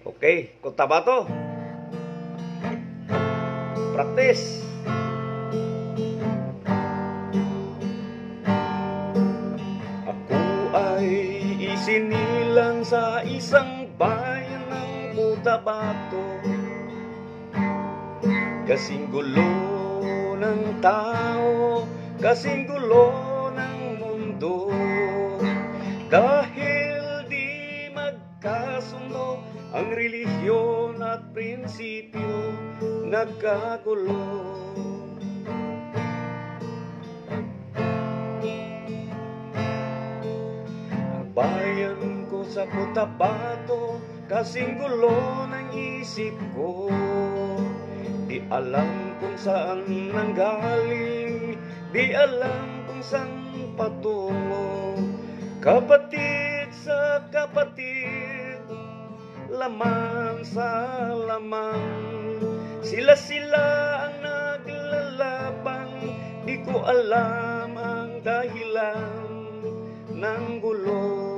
Okay, Cotabato. Practice. Ako ay isinilang sa isang bayan ng Cotabato. Kasing gulo ng tao, kasing gulo ng mundo. Dahil di magkasundo ang relihiyon at prinsipyo, nagkagulo. Ang bayan ko sa Cotabato, kasing gulo ng isip ko. Di alam kung saan nanggaling, di alam kung saan patungo. Kapatid sa kapatid, lamang sa lamang, sila ang naglalaban. Di ko alam ang dahilan ng gulo.